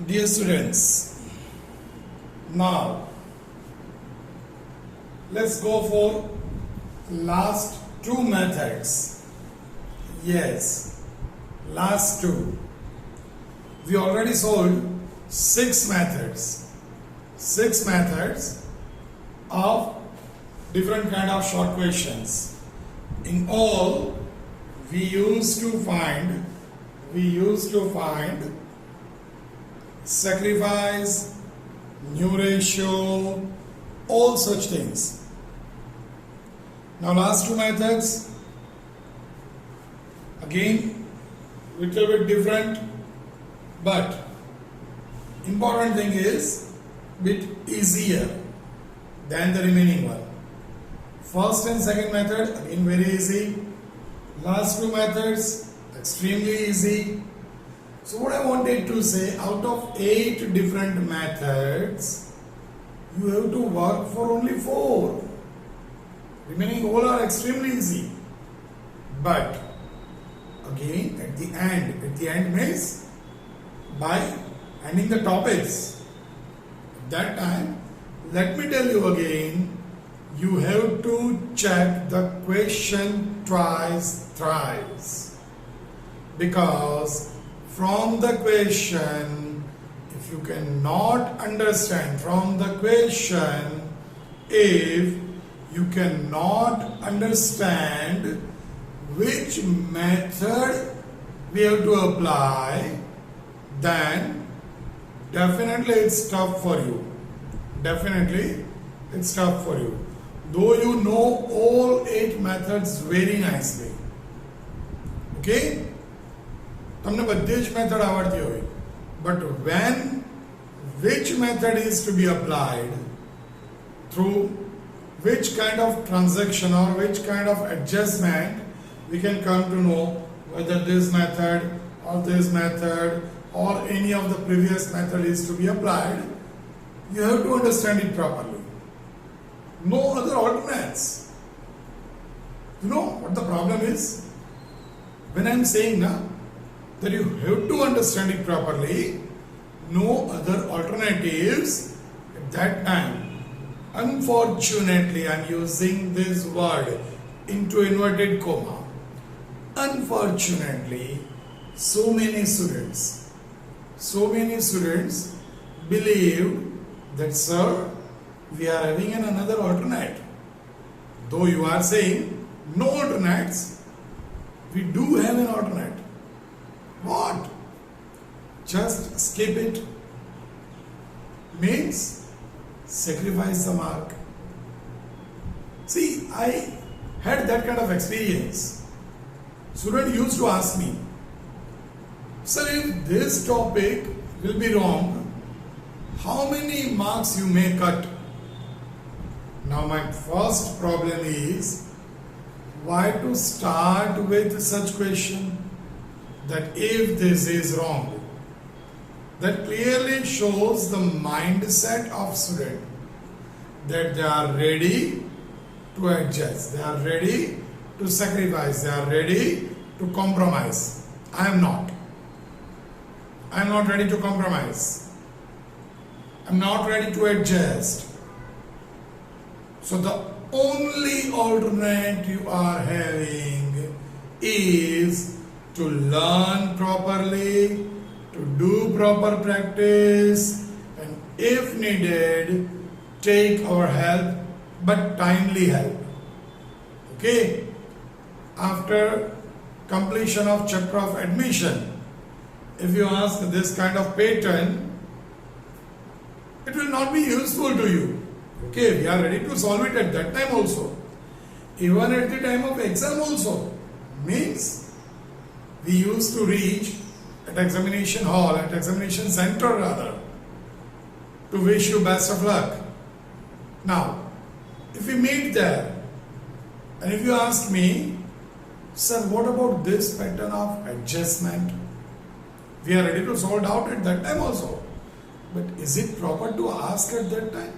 Dear students, now let's go for last two methods. Yes, last two. We already solved six methods of different kind of short questions. In all, we used to find sacrifice, new ratio, all such things. Now last two methods, again little bit different, but important thing is bit easier than the remaining one. First and second method again very easy. Last two methods extremely easy. So what I wanted to say, out of 8 different methods, you have to work for only 4. Remaining all are extremely easy. But again at the end means by ending the topics. At that time, let me tell you again, you have to check the question twice, thrice. Because from the question, if you cannot understand from the question, if you cannot understand which method we have to apply, then definitely it's tough for you. Though you know all 8 methods very nicely. Okay? તમને બધી જ method આવડતી હોય, but when which method is to be applied, through which kind of transaction or which kind of adjustment, we can come to know whether this method or any of the previous method is to be applied. You have to understand it properly. No other alternates. You know what the problem is? When I am saying now that you have to understand it properly, no other alternatives at that time. Unfortunately, I am using this word into inverted comma. Unfortunately, so many students believe that, sir, we are having another alternate. Though you are saying no alternates, we do have an alternate. What? Just skip it. Means sacrifice the mark. See, I had that kind of experience. Student used to ask me, sir, if this topic will be wrong, how many marks you may cut? Now my first problem is, why to start with such question? That if this is wrong, that clearly shows the mindset of student, that they are ready to adjust, they are ready to sacrifice, they are ready to compromise. I am not ready to compromise. I am not ready to adjust. So the only alternate you are having is to learn properly, to do proper practice, and if needed, take our help, but timely help. Okay? After completion of chapter of admission, if you ask this kind of pattern, it will not be useful to you. Okay, we are ready to solve it at that time also. Even at the time of exam also. Means we used to reach at examination hall, at examination center rather, to wish you best of luck. Now, if we meet there, and if you ask me, sir, what about this pattern of adjustment? We are ready to sort out at that time also. But is it proper to ask at that time?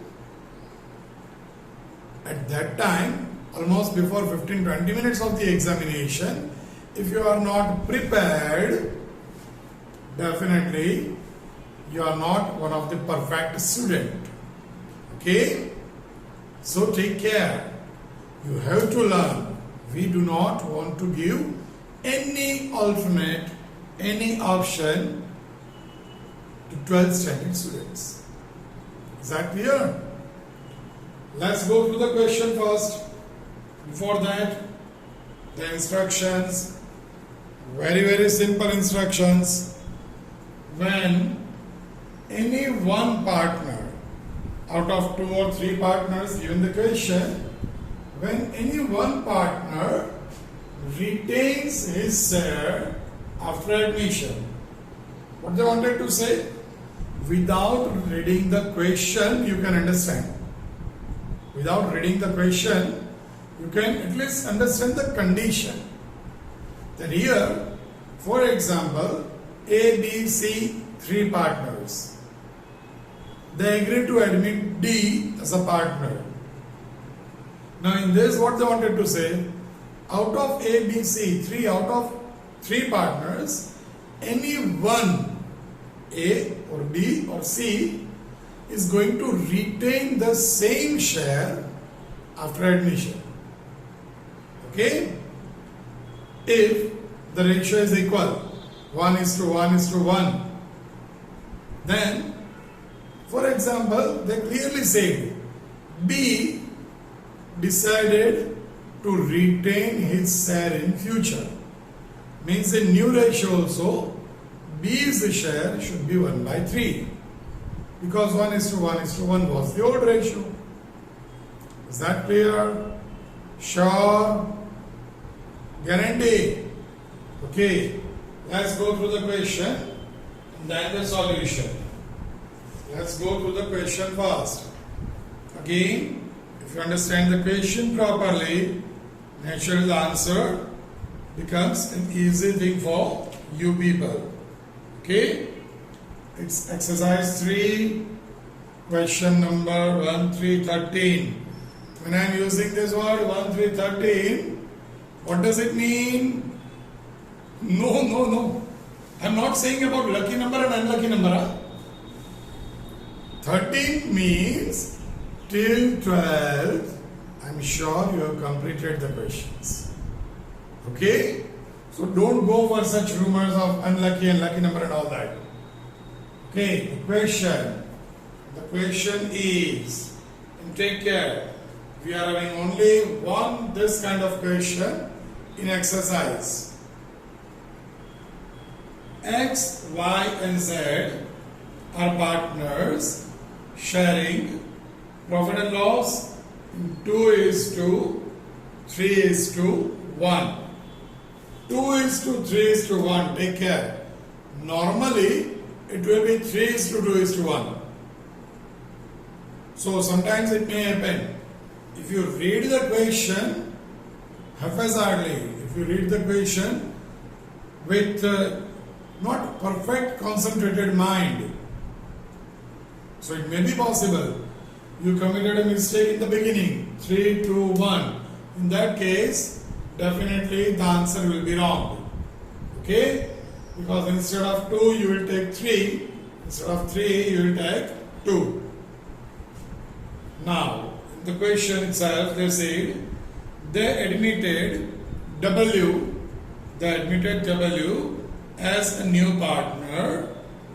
At that time, almost before 15-20 minutes of the examination, if you are not prepared, definitely you are not one of the perfect student. Okay? So take care. You have to learn. We do not want to give any alternate, any option to 12th standard students. Is that clear? Let's go through the question first. Before that, the instructions. Very simple instructions. When any one partner out of 2 or 3 partners given the question, when any one partner retains his share after admission. What they wanted to say? Without reading the question, you can understand. Without reading the question, you can at least understand the condition. That here, for example, A, B, C, 3 partners. They agree to admit D as a partner. Now in this, what they wanted to say, out of A, B, C, 3 out of 3 partners, any one, A or B or C, is going to retain the same share after admission. Okay? If the ratio is equal, 1:1:1, then, for example, they clearly said B decided to retain his share in future. Means in new ratio also, B's share should be 1/3. Because 1:1:1 was the old ratio. Is that clear? Sure? Guarantee? Okay. Let's go through the question and then the solution. Let's go through the question first. Again, if you understand the question properly, naturally the answer becomes an easy thing for you people. Okay? It's exercise 3, question number 1, 3, 13. When I am using this word 1, 3, 13, what does it mean? No. I am not saying about lucky number and unlucky number. 13 means till 12, I am sure you have completed the questions. Okay? So don't go for such rumors of unlucky and lucky number and all that. Okay, the question is, and take care, we are having only one this kind of question in exercise. X, Y and Z are partners sharing profit and loss in 2:3:1. 2:3:1, take care. Normally, it will be 3:2:1. So sometimes it may happen. If you read the question haphazardly, if you read the question with not perfect concentrated mind, so it may be possible you committed a mistake in the beginning, 3, 2, 1. In that case, definitely the answer will be wrong. Okay? Because instead of 2, you will take 3. Instead of 3, you will take 2. Now, in the question itself, they said they admitted W as a new partner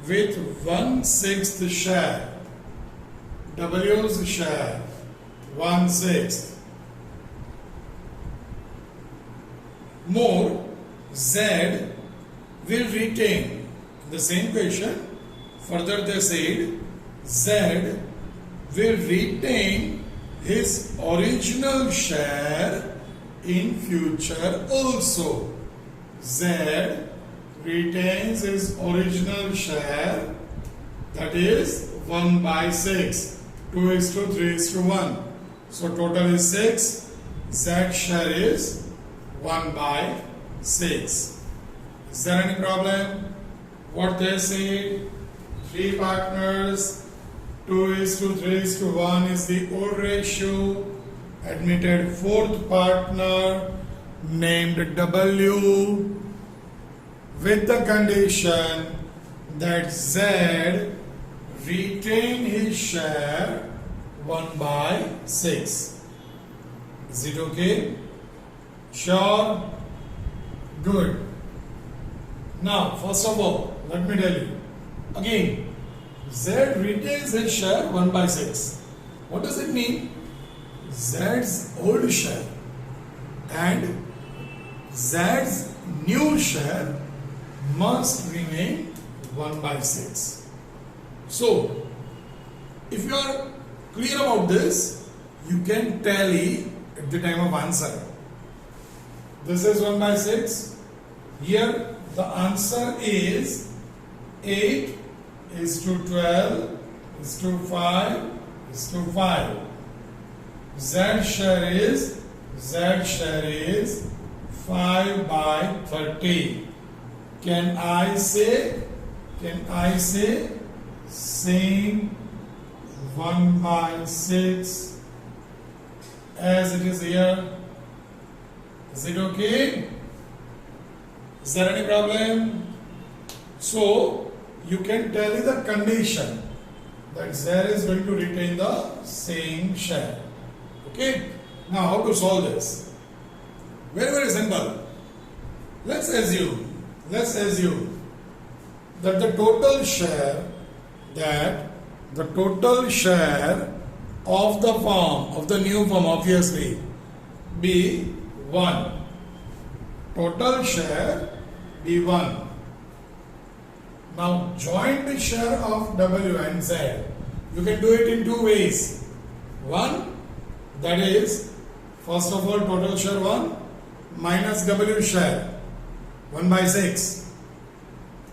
with 1/6 share. W's share 1/6. More, Z will retain. The same question. Further they said Z will retain his original share in future also. Z retains his original share, that is 1/6. 2:3:1. So total is 6. Z share is 1/6. Is there any problem? What they say? 3 partners, 2:3:1 is the old ratio. Admitted 4th partner named W with the condition that Z retain his share 1 by 6. Is it okay? Sure? Good. Now, first of all, let me tell you. Again, Z retains his share 1 by 6. What does it mean? Z's old share and Z's new share must remain 1 by 6. So, if you are clear about this, you can tally at the time of answer. This is 1 by 6. Here the answer is 8 is to 12 is to 5 is to 5. Z share is 5 by 30. Can I say same 1 by 6 as it is here? Is it okay? Is there any problem? So you can tell me the condition that Z is going to retain the same share. Okay? Now how to solve this? Very, very simple. Let's assume that the total share of the firm, of the new firm, obviously, be 1. Total share be 1. Now joint share of W and Z, you can do it in 2 ways. One, that is, first of all, total share 1 minus W share 1 by 6.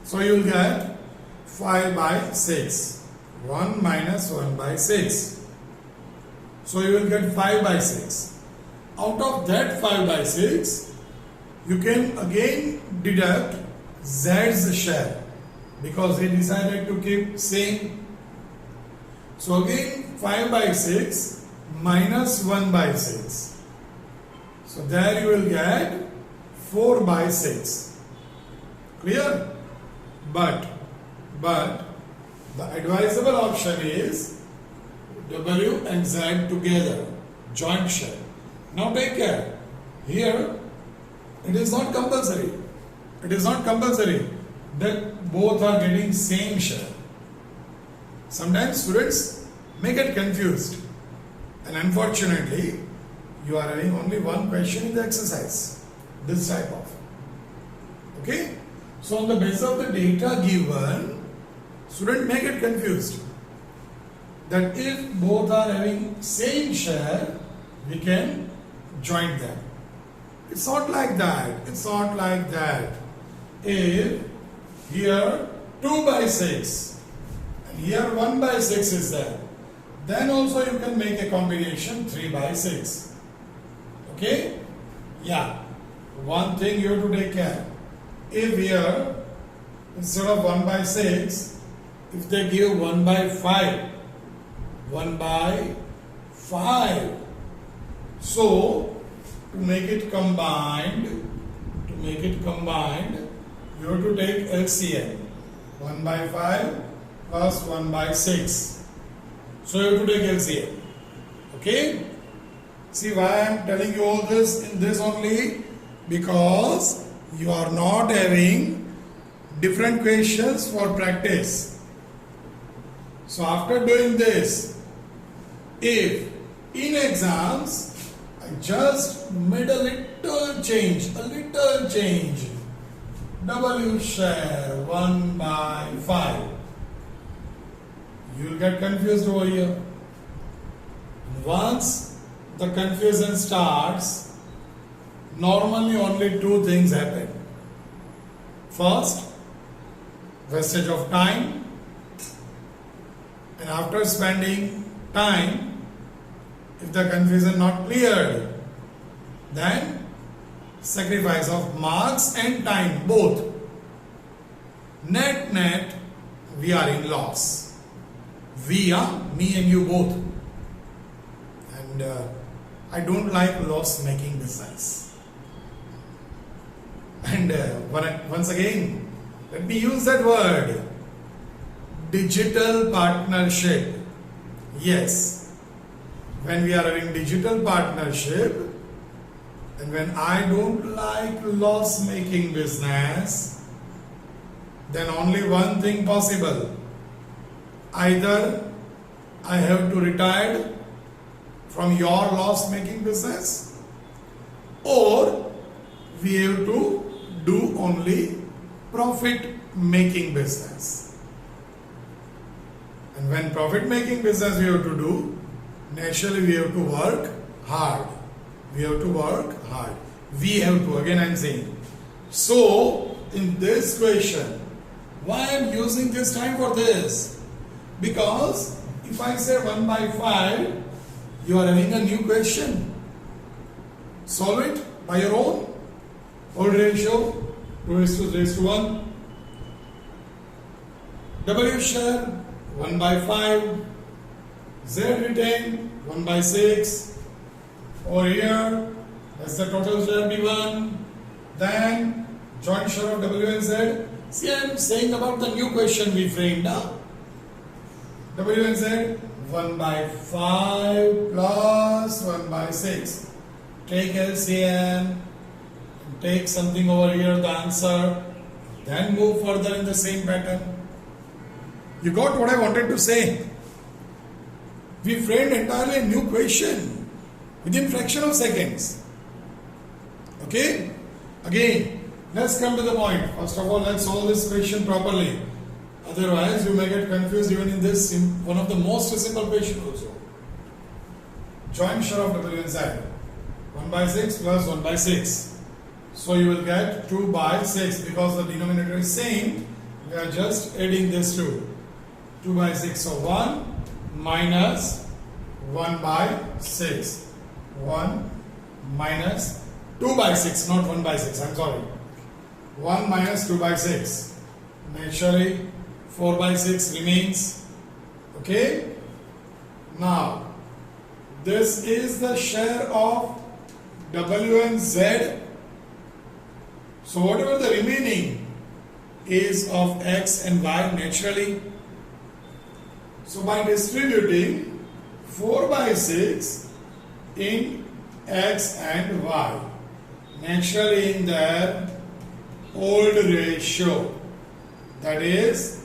So you will get 5 by 6. 1 minus 1 by 6. So you will get 5 by 6. Out of that 5 by 6, you can again deduct Z's share because he decided to keep same. So again 5 by 6 minus 1 by 6. So there you will get 4 by 6. Clear? But the advisable option is W and Z together, joint share. Now take care. Here it is not compulsory. It is not compulsory that both are getting same share. Sometimes students may get confused, and unfortunately you are having only one question in the exercise, this type of. Okay? So on the basis of the data given, student may get confused that if both are having same share, we can join them. It's not like that. It's not like that. If here 2 by 6 and here 1 by 6 is there, then also you can make a combination 3 by 6. Okay? Yeah. One thing you have to take care. If here instead of 1 by 6, if they give 1 by 5, 1 by 5. So to make it combined, you have to take LCM. 1 by 5 plus 1 by 6. So you have to take LCM. Okay? See why I am telling you all this in this only? Because you are not having different questions for practice. So after doing this, if in exams I just made a little change, W share 1 by 5, you will get confused over here. Once the confusion starts, normally only 2 things happen. First, wastage of time, and after spending time, if the confusion not cleared, then sacrifice of marks and time both. Net, we are in loss. We are, me and you both. And I don't like loss making business. And once again, let me use that word. digital partnership. Yes, when we are having digital partnership, and when I don't like loss making business, then only one thing possible. Either I have to retire from your loss making business, or we have to do only profit making business. And when profit making business we have to do, naturally we have to work hard. We have to work hard. We have to, again I am saying. So, in this question, why I am using this time for this? Because if I say 1 by 5, you are having a new question. Solve it by your own. Old ratio, 2:1. W share, 1 by 5. Z retained, 1 by 6. Over here, that's the total share B1. Then, joint share of W and Z. See, I am saying about the new question we framed now. W and Z, 1 by 5 plus 1 by 6. Take LCM, take something over here, the answer, then move further in the same pattern. You got what I wanted to say? We framed entirely a new question within fraction of seconds. Okay? Again, let's come to the point. First of all, let's solve this question properly. Otherwise, you may get confused even in this, one of the most simple question also. Joint share of W and Z. 1 by 6 plus 1 by 6. So you will get 2 by 6 because the denominator is same. We are just adding this 2. 2 by 6. So 1 minus 1 by 6. 1 minus 2 by 6, not 1 by 6. I'm sorry. 1 minus 2 by 6. Naturally, 4 by 6 remains. Okay? Now, this is the share of W and Z. So, whatever the remaining is of X and Y naturally. So, by distributing 4 by 6 in X and Y, naturally in their old ratio, that is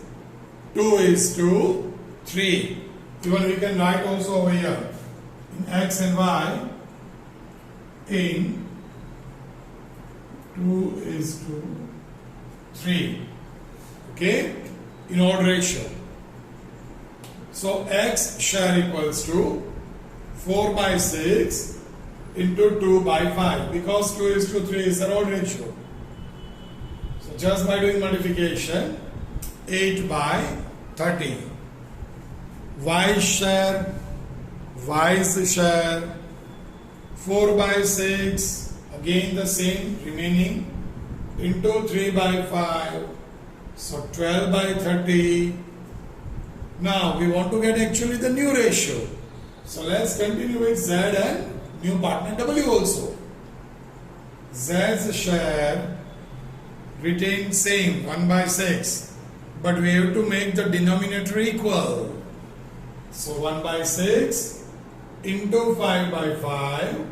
2:3. Even we can write also over here in X and Y in 2:3. Okay, in odd ratio. So X share equals to 4 by 6 into 2 by 5, because 2:3 is the odd ratio. So just by doing multiplication, 8 by 30. Y's share, 4 by 6, again the same remaining, into 3 by 5, so 12 by 30. Now we want to get actually the new ratio. So let's continue with Z and new partner W also. Z's share retained same, 1 by 6. But we have to make the denominator equal. So 1 by 6 into 5 by 5,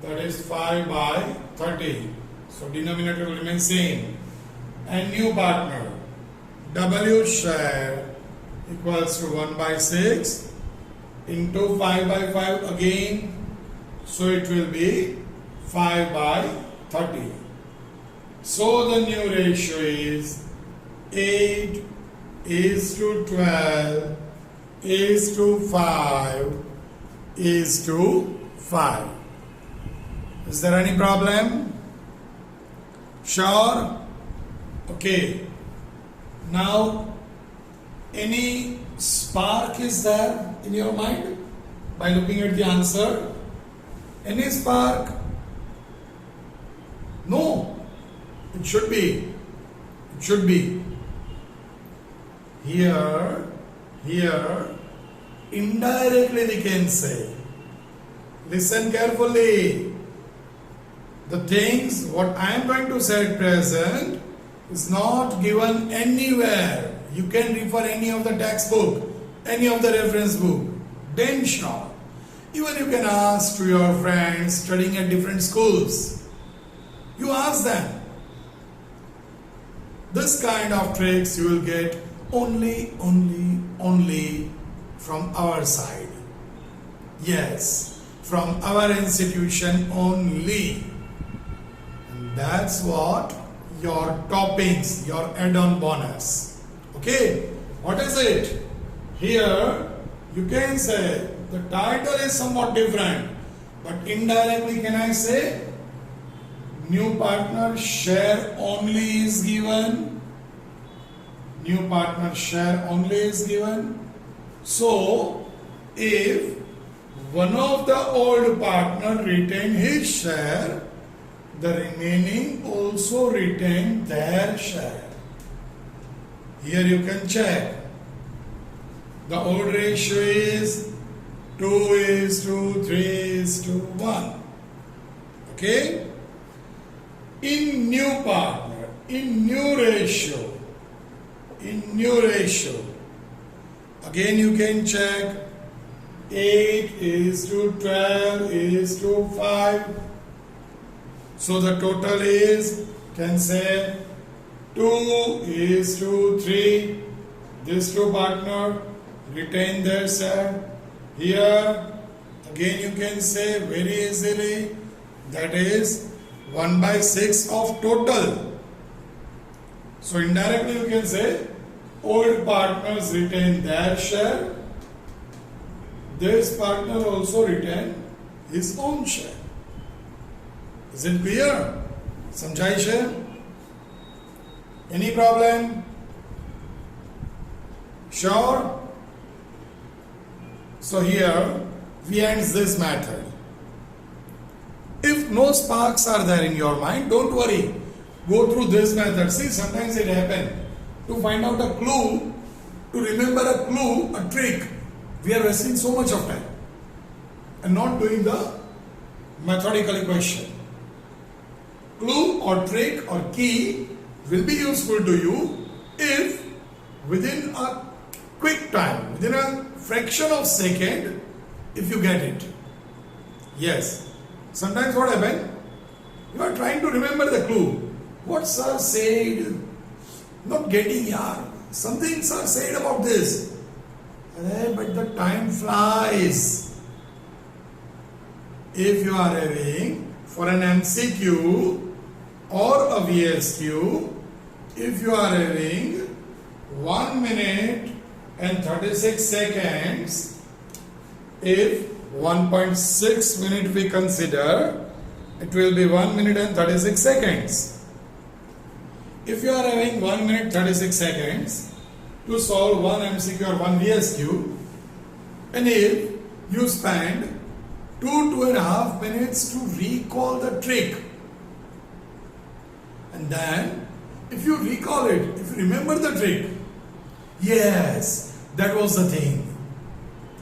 that is 5 by 30. So denominator will remain same. And new partner, W share equals to 1 by 6 into 5 by 5 again. So it will be 5 by 30. So the new ratio is 8:12:5:5. Is there any problem? Sure? Okay. Now, any spark is there in your mind by looking at the answer? Any spark? No. It should be. It should be. Here, indirectly we can say. Listen carefully. The things, what I am going to say at present, is not given anywhere. You can refer any of the textbook, any of the reference book. Then sure. Even you can ask to your friends studying at different schools. You ask them. This kind of tricks you will get only from our side. Yes, from our institution only. And that's what your toppings, your add-on bonus. Okay, what is it? Here you can say the title is somewhat different, but indirectly can I say new partner share only is given. New partner share only is given. So if one of the old partner retain his share, the remaining also retain their share. Here you can check. The old ratio is 2:3:1. Okay? In new partner, in new ratio, again you can check 8:12:5. So the total is, can say 2:3. These two partner retain their share. Here again you can say very easily that is 1/6 of total. So indirectly you can say old partners retain their share. This partner also retain his own share. Is it clear? Samjhai share? Any problem? Sure? So here we end this method. If no sparks are there in your mind, don't worry. Go through this method. See, sometimes it happens. To find out a clue, to remember a clue, a trick, we are wasting so much of time and not doing the methodical equation. Clue or trick or key will be useful to you if within a quick time, within a fraction of second, if you get it. Yes. Sometimes what happens? You are trying to remember the clue. What sir said? Not getting yaar. Something sir said about this. But the time flies. If you are having for an MCQ or a VSQ, if you are having 1 minute and 36 seconds, if 1.6 minute we consider, it will be 1 minute and 36 seconds. If you are having 1 minute 36 seconds to solve one MCQ or one VSQ, and if you spend 2.5 minutes to recall the trick, and then if you recall it, if you remember the trick, yes, that was the thing.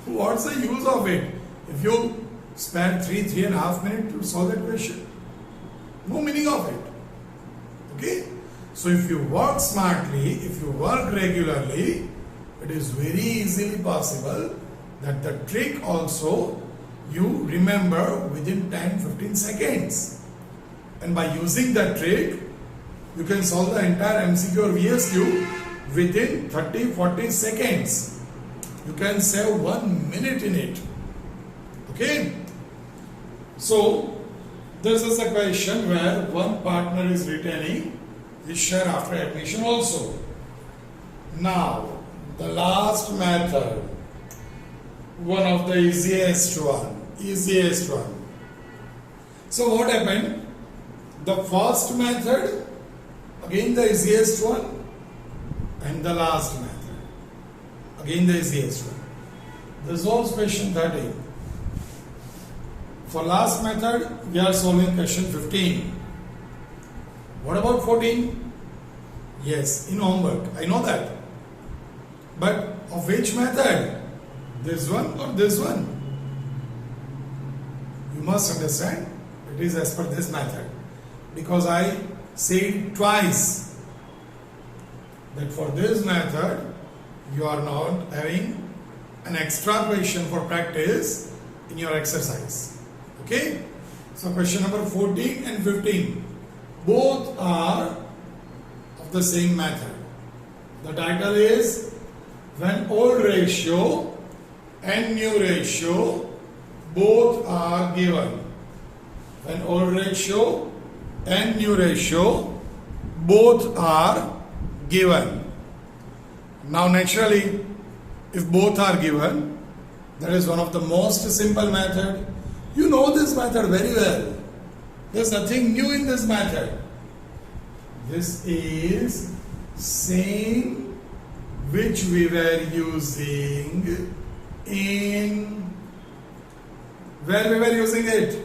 What's the use of it if you spend 3.5 minutes to solve that question? No meaning of it. Okay? So if you work smartly, if you work regularly, it is very easily possible that the trick also you remember within 10-15 seconds. And by using that trick, you can solve the entire MCQ or VSQ within 30-40 seconds. You can save 1 minute in it. Okay? So, this is a question where one partner is retaining his share after admission also. Now, the last method, one of the easiest one. So what happened? The first method, again the easiest one, and the last method, again the easiest one. This was question 13. For last method, we are solving question 15. What about 14? Yes, in homework, I know that. But of which method? This one or this one? You must understand, it is as per this method. Because I said twice. that for this method you are not having an extra question for practice in your exercise. Okay? So question number 14 and 15 both are of the same method. The title is when old ratio and new ratio both are given. When old ratio and new ratio both are given. Now naturally, if both are given, that is one of the most simple method. You know this method very well. There is nothing new in this method. This is same which we were using in where we were using it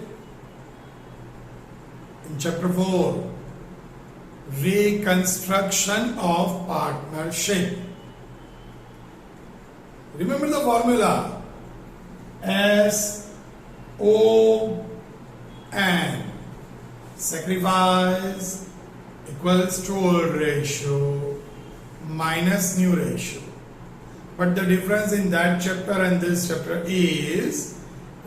in chapter 4, reconstruction of partnership. Remember the formula S O N, sacrifice equals to old ratio minus new ratio. But the difference in that chapter and this chapter is,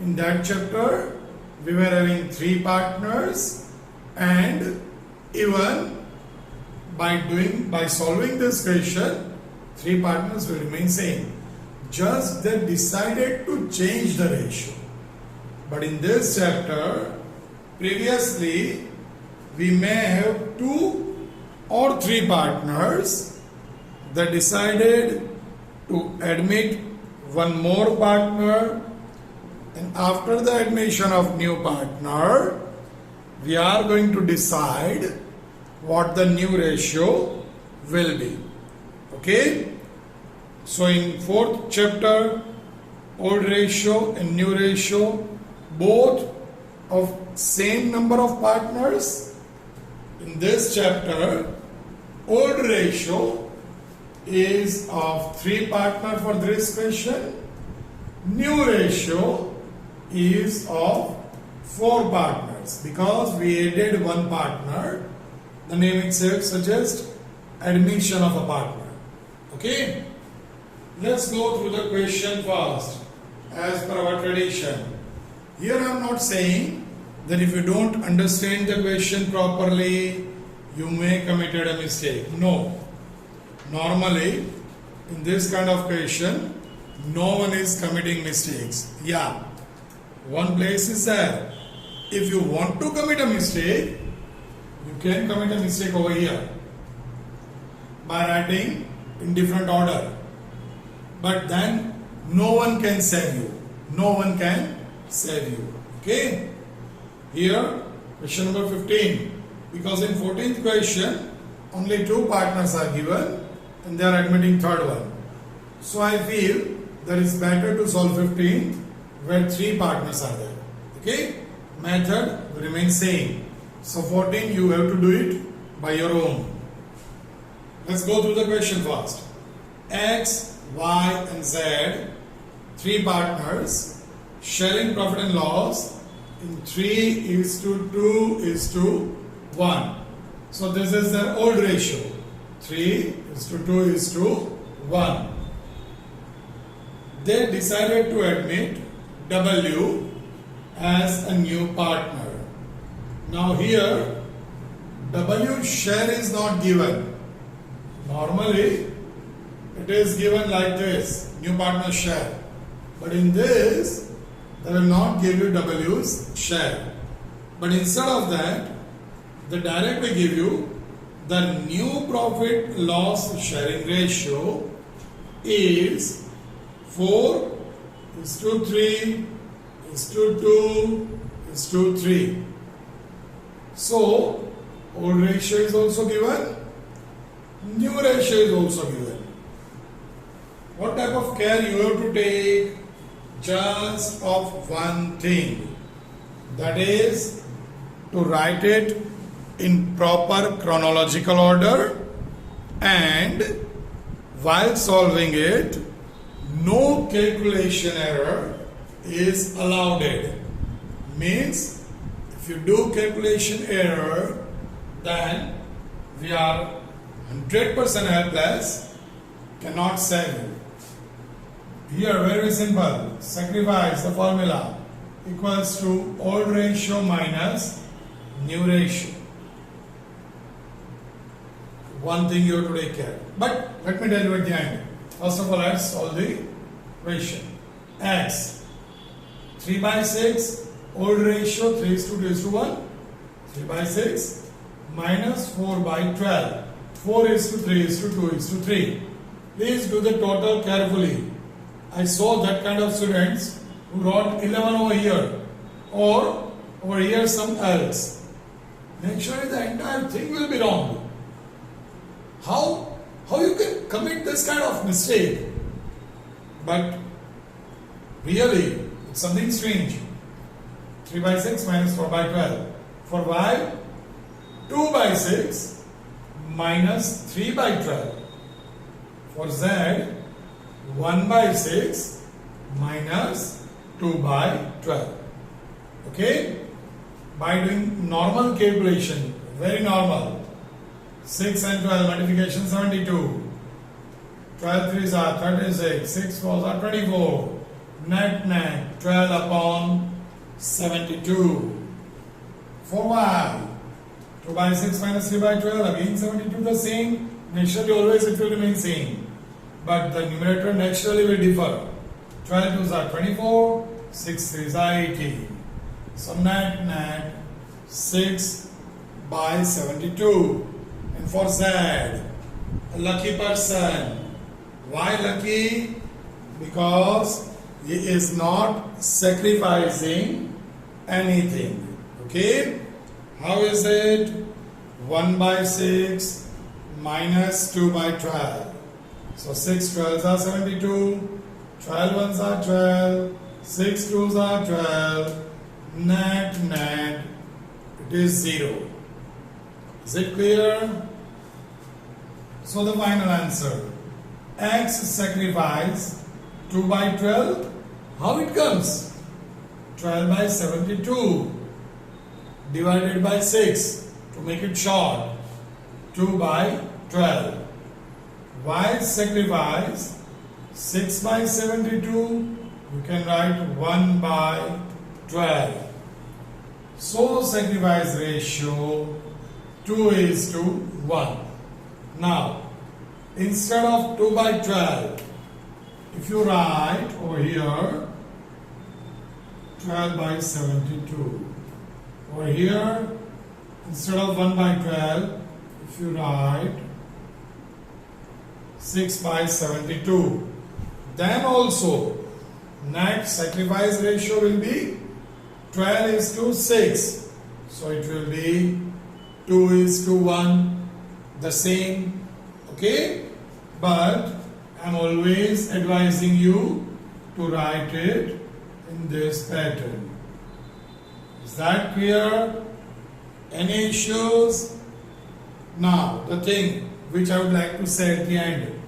in that chapter we were having 3 partners, and even by solving this question 3 partners will remain same. Just they decided to change the ratio. But in this chapter, previously we may have 2 or 3 partners that decided to admit one more partner, and after the admission of new partner we are going to decide what the new ratio will be. Okay? So in 4th chapter, old ratio and new ratio both of same number of partners. In this chapter, old ratio is of 3 partners for this question. New ratio is of 4 partners because we added 1 partner. The name itself suggests admission of a partner. Okay? Let's go through the question first as per our tradition. Here I am not saying that if you don't understand the question properly, you may committed a mistake. No. Normally, in this kind of question, no one is committing mistakes. Yeah. One place is there. If you want to commit a mistake, you can commit a mistake over here by writing in different order. But then no one can save you. No one can save you. Okay? Here, question number 15. Because in 14th question, only 2 partners are given and they are admitting 3rd one. So I feel that it's better to solve 15th where 3 partners are there. Okay? Method remains same. So 14 you have to do it by your own. Let's go through the question first. X, Y and Z, 3 partners sharing profit and loss in 3:2:1. So this is the old ratio. 3:2:1. They decided to admit W as a new partner. Now here W share is not given. Normally it is given like this, new partner share. But in this they will not give you W's share. But instead of that, they directly give you the new profit loss sharing ratio is 4:3:2:3. So old ratio is also given, new ratio is also given. What type of care you have to take? Just of one thing, that is to write it in proper chronological order, and while solving it, no calculation error is allowed. Means if you do calculation error, then we are 100% helpless, cannot save you. Here, very simple. Sacrifice, the formula equals to old ratio minus new ratio. One thing you have to take care. But let me tell you at the end. First of all, let's solve the equation. X 3 by 6, old ratio 3 is to 2 is to 1. 3 by 6 minus 4 by 12. 4 is to 3 is to 2 is to 3. Please do the total carefully. I saw that kind of students who wrote 11 over here or over here some else. Make sure the entire thing will be wrong. How you can commit this kind of mistake? But really, it's something strange. 3 by 6 minus 4 by 12. For y, 2 by 6 minus 3 by 12. For z, 1 by 6 minus 2 by 12. Okay? By doing normal calculation, very normal. 6 and 12 multiplication 72. 12 3s are 36. 6 4s are 24. Net 12 upon 72. For y, 2 by 6 minus 3 by 12, again 72 the same. Naturally always it will remain same. But the numerator naturally will differ. 12 2s are 24. 6 3s are 18. So net 6 by 72. And for Z, a lucky person. Why lucky? Because he is not sacrificing anything. Okay? How is it? 1 by 6 minus 2 by 12. So 6 12s are 72. 12 ones are 12. 6 2s are 12. Net, it is 0. Is it clear? So the final answer. X sacrifice 2 by 12. How it comes? 12 by 72 divided by 6 to make it short. 2 by 12. Y sacrifice 6 by 72. You can write 1 by 12. So sacrifice ratio 2 is to 1. Now, instead of 2 by 12, if you write over here 12 by 72. Over here, instead of 1 by 12, if you write 6 by 72, then also net sacrifice ratio will be 12 is to 6. So it will be 2 is to 1, the same. Okay? But I am always advising you to write it in this pattern. Is that clear? Any issues? Now, the thing which I would like to say at the end.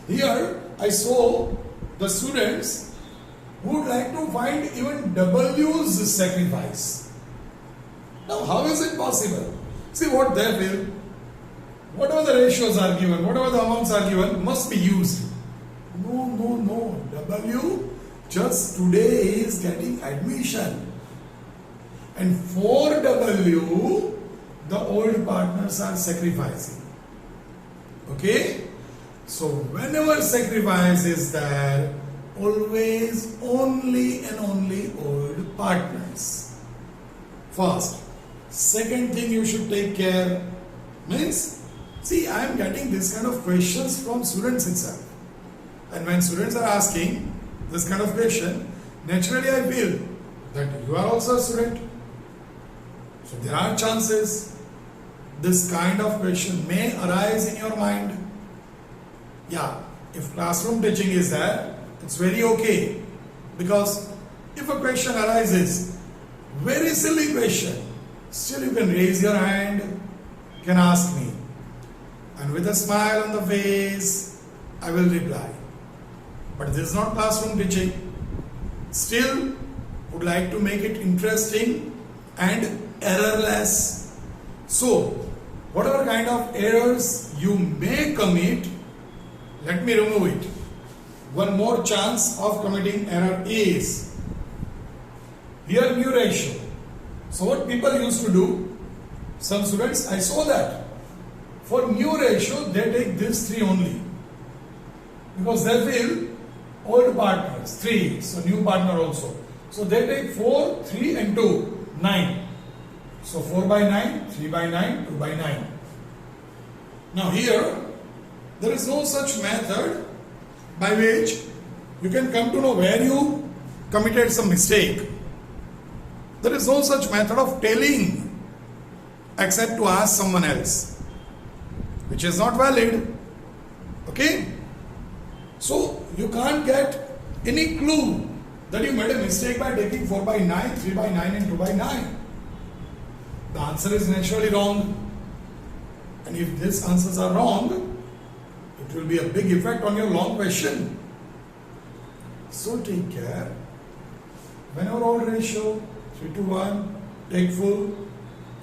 Here, I saw the students who would like to find even W's sacrifice. Now, how is it possible? See what they will. Whatever the ratios are given, whatever the amounts are given, must be used. No. W just today is getting admission. And for W, the old partners are sacrificing. Okay? So, whenever sacrifice is there, always only and only old partners. First. Second thing you should take care means, see, I am getting this kind of questions from students itself. And when students are asking this kind of question, naturally I feel that you are also a student. So there are chances this kind of question may arise in your mind. Yeah, if classroom teaching is there, it's very okay. Because if a question arises, very silly question, still you can raise your hand, can ask me. And with a smile on the face, I will reply. But this is not classroom teaching. Still, would like to make it interesting and errorless. So, whatever kind of errors you may commit, let me remove it. One more chance of committing error is here mu ratio. So what people used to do, some students, I saw that for mu ratio they take this 3 only, because they feel old partners 3, so new partner also. So they take 4, 3 and 2, 9. So 4 by 9, 3 by 9, 2 by 9. Now here, there is no such method by which you can come to know where you committed some mistake. There is no such method of telling except to ask someone else, which is not valid. Okay? So you can't get any clue that you made a mistake by taking 4 by 9, 3 by 9 and 2 by 9. The answer is naturally wrong. And if these answers are wrong, it will be a big effect on your long question. So take care. Whenever odd ratio, 3 to 1, take full.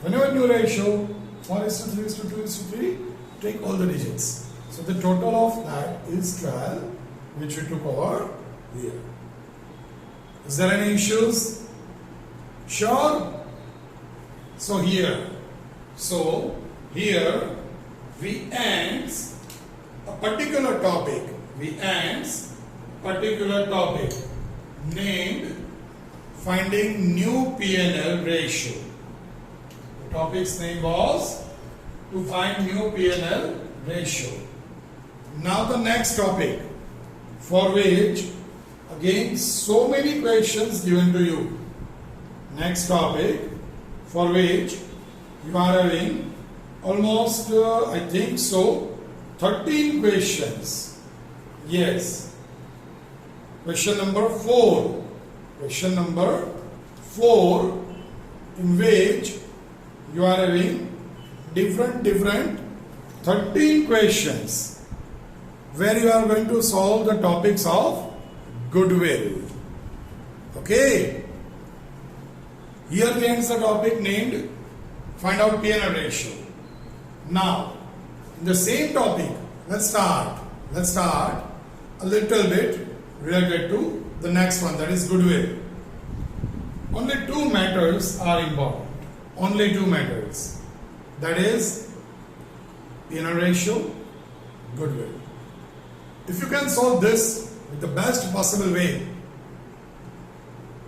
Whenever new ratio, 1:3:2:3, take all the digits. So the total of that is 12, which we took over here. Is there any issues? Sure? So here we ends a particular topic. Named finding new P&L ratio. The topic's name was to find new P&L ratio. Now the next topic, for which again so many questions given to you. Next topic, for which you are having almost, I think so, 13 questions. Yes. Question number 4. Question number 4, in which you are having different 13 questions, where you are going to solve the topics of goodwill. Okay. Here we end the topic named find out P&L ratio. Now, in the same topic, let's start a little bit related to the next one, that is goodwill. Only 2 matters are important. Only 2 matters. That is P&L ratio, goodwill. If you can solve this with the best possible way,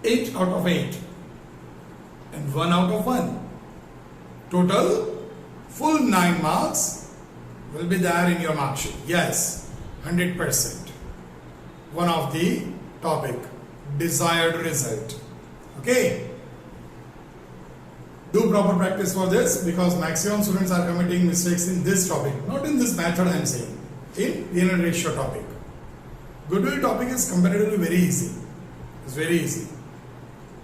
8 out of 8 and 1 out of 1. Total full 9 marks will be there in your mark sheet. Yes, 100%. One of the topic, desired result. Okay. Do proper practice for this, because maximum students are committing mistakes in this topic, not in this method I am saying, in P&L ratio topic. Goodwill topic is comparatively very easy. It's very easy.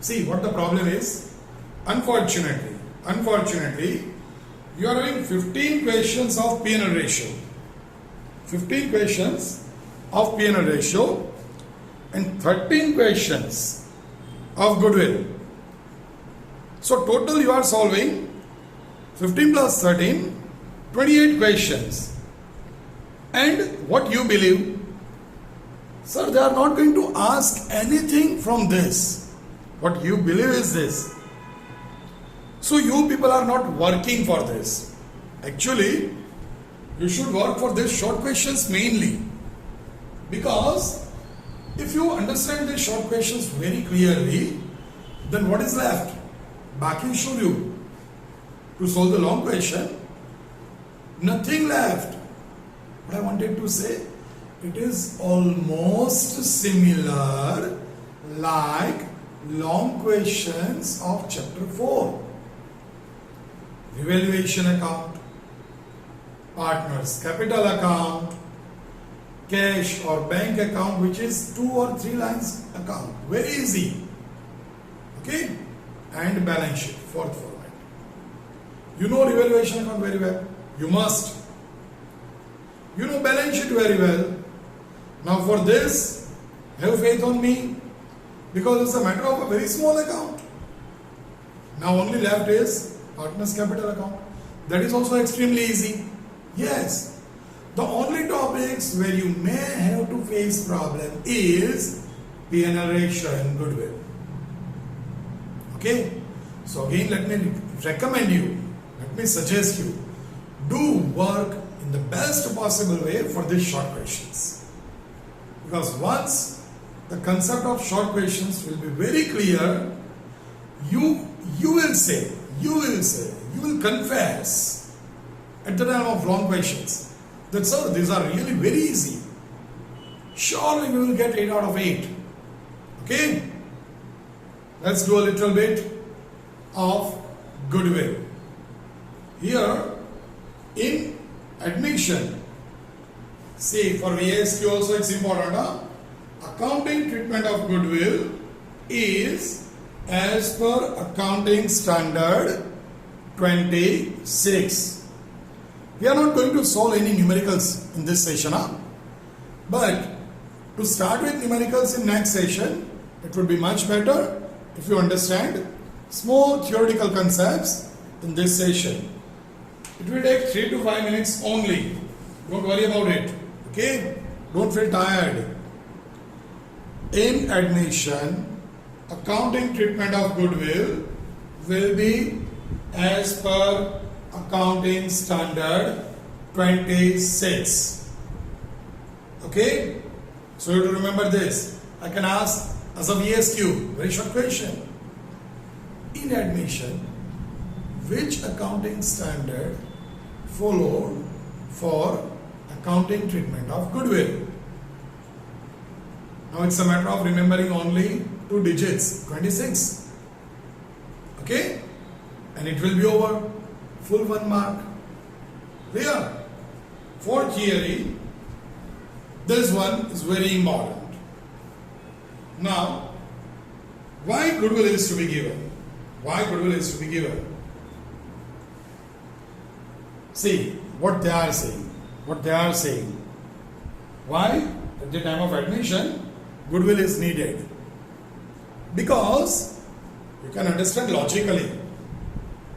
See what the problem is. Unfortunately, you are having 15 questions of P&L ratio. 15 questions of P&L ratio and 13 questions of goodwill. So total you are solving 15 plus 13, 28 questions. And what you believe? Sir, they are not going to ask anything from this. What you believe is this. So you people are not working for this. Actually, you should work for these short questions mainly. Because if you understand these short questions very clearly, then what is left? Baki Shuryu. To solve the long question, nothing left. What I wanted to say, it is almost similar like long questions of chapter 4. Revaluation account, partners capital account, cash or bank account, which is 2 or 3 lines account. Very easy. Okay? And balance sheet, 4th format. You know revaluation account very well. You must. You know balance sheet very well. Now for this, have faith on me, because it's a matter of a very small account. Now only left is partners capital account. That is also extremely easy. Yes. The only topics where you may have to face problem is P&L ratio and goodwill. Okay. So again, let me recommend you, let me suggest you, do work in the best possible way for these short questions. Because once the concept of short questions will be very clear, you will confess at the time of long questions that, sir, these are really very easy. Surely we will get 8 out of 8. Okay? Let's do a little bit of goodwill. Here in admission, see, for VSQ also it's important. Accounting treatment of goodwill is as per accounting standard 26. We are not going to solve any numericals in this session, but to start with numericals in next session, it would be much better if you understand small theoretical concepts in this session. It will take 3 to 5 minutes only. Don't worry about it. Okay? Don't feel tired. In admission, accounting treatment of goodwill will be as per accounting standard 26. Okay? So you have to remember this. I can ask as a VSQ, very short question. In admission, which accounting standard followed for accounting treatment of goodwill? Now it's a matter of remembering only 2 digits, 26. Okay? And it will be over. Full 1 mark. Clear? For theory, this one is very important. Now, why goodwill is to be given? Why goodwill is to be given? See what they are saying. What they are saying. Why? At the time of admission, goodwill is needed. Because you can understand logically.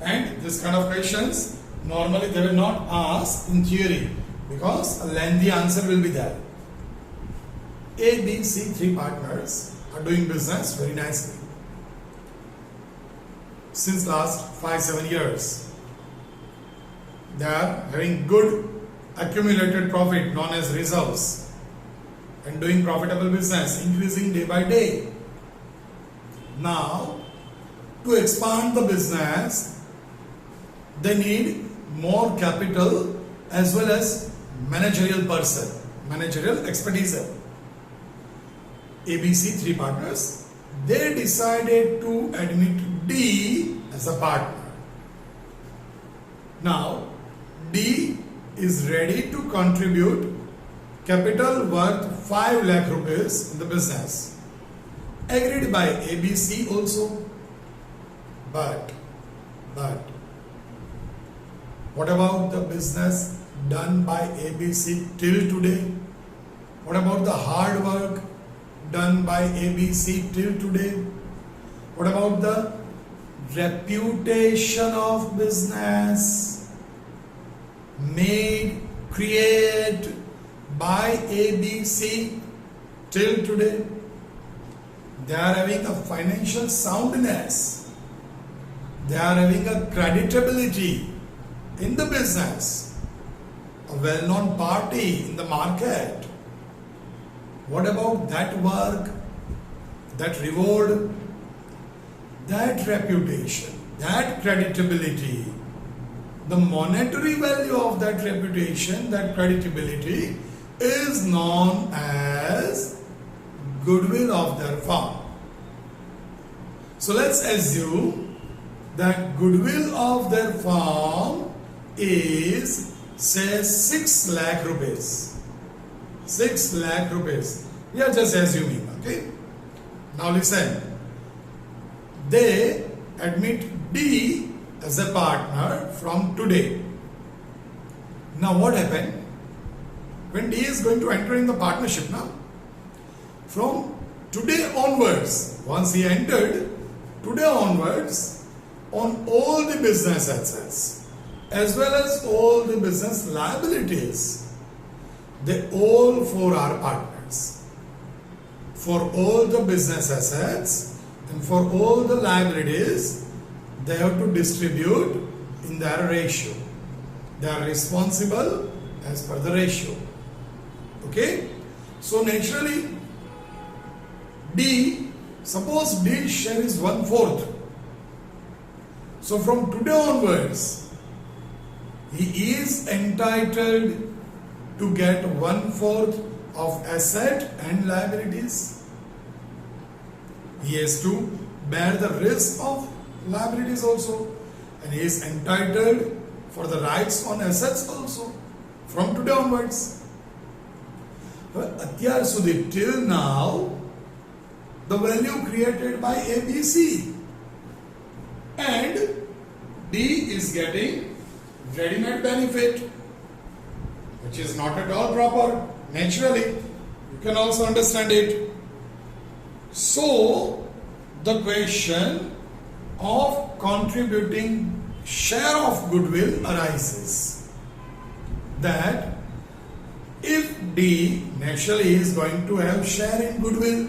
And this kind of questions, normally they will not ask in theory. Because a lengthy answer will be there. A, B, C, 3 partners are doing business very nicely. Since last 5-7 years, they are having good accumulated profit known as reserves and doing profitable business, increasing day by day. Now, to expand the business, they need more capital as well as managerial person, managerial expertise. ABC 3 partners, they decided to admit D as a partner. Now, D is ready to contribute capital worth 5 lakh rupees in the business. Agreed by ABC also. But, what about the business done by ABC till today? What about the hard work done by ABC till today? What about the reputation of business made, created by ABC till today? They are having a financial soundness. They are having a creditability in the business, a well-known party in the market. What about that work, that reward, that reputation, that creditability? The monetary value of that reputation, that creditability is known as goodwill of their firm. So let's assume that goodwill of their firm is, say, 6 lakh rupees. 6 lakh rupees. We are just assuming, okay? Now listen. They admit D as a partner from today. Now what happened? When D is going to enter in the partnership now, from today onwards, once he entered, today onwards, on all the business assets, as well as all the business liabilities, they all four are partners. For all the business assets and for all the liabilities, they have to distribute in their ratio. They are responsible as per the ratio. Okay? So naturally, D, suppose D's share is 1/4. So from today onwards, he is entitled to get 1/4 of asset and liabilities. He has to bear the risk of liabilities also, and he is entitled for the rights on assets also from today onwards. અત્યાર સુધી till now the value created by ABC and D is getting ready-made benefit, which is not at all proper. Naturally, you can also understand it. So the question of contributing share of goodwill arises, that if D naturally is going to have share in goodwill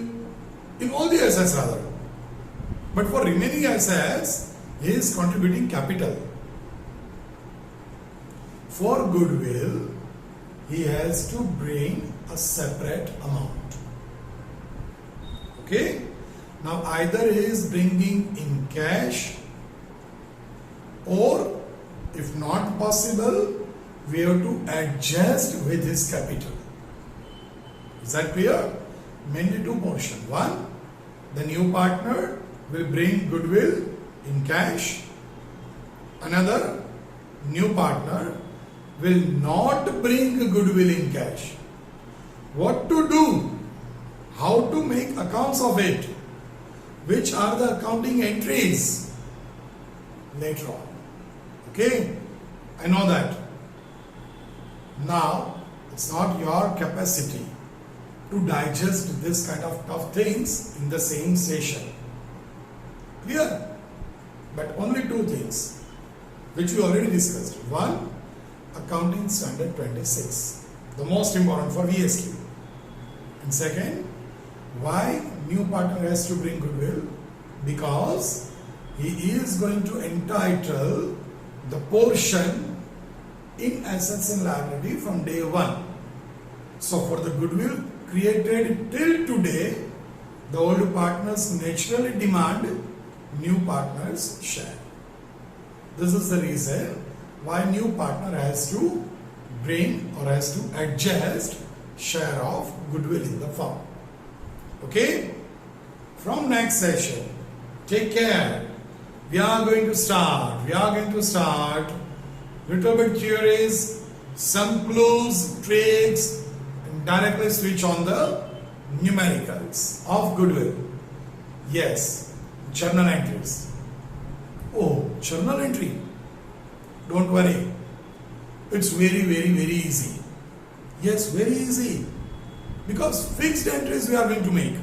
in all the assets rather, but for remaining assets he is contributing capital. For goodwill he has to bring a separate amount. Okay, now either he is bringing in cash, or if not possible, we have to adjust with his capital. Is that clear? Mainly two portions. One, the new partner will bring goodwill in cash. Another, new partner will not bring goodwill in cash. What to do? How to make accounts of it? Which are the accounting entries? Later on. Okay? I know that. Now, it's not your capacity to digest this kind of tough things in the same session. Clear? But only two things, which we already discussed. One, Accounting Standard 26, the most important for VSQ. And second, why new partner has to bring goodwill? Because he is going to entitle the portion in assets and liability from day one. So for the goodwill created till today, the old partners naturally demand new partners' share. This is the reason why new partner has to bring or has to adjust share of goodwill in the firm. Okay? From next session, take care. We are going to start little bit theories, some clues, tricks, and directly switch on the numericals of goodwill. Yes, journal entries. Oh, journal entry. Don't worry. It's very easy. Yes, very easy. Because fixed entries we are going to make.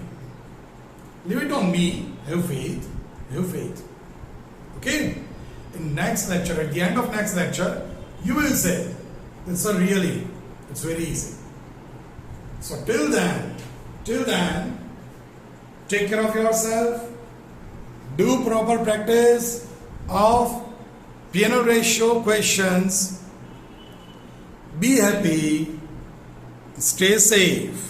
Leave it on me. Have faith. Okay? In next lecture, at the end of next lecture, you will say, it's very easy. So till then, take care of yourself, do proper practice of P&L ratio questions, be happy, stay safe.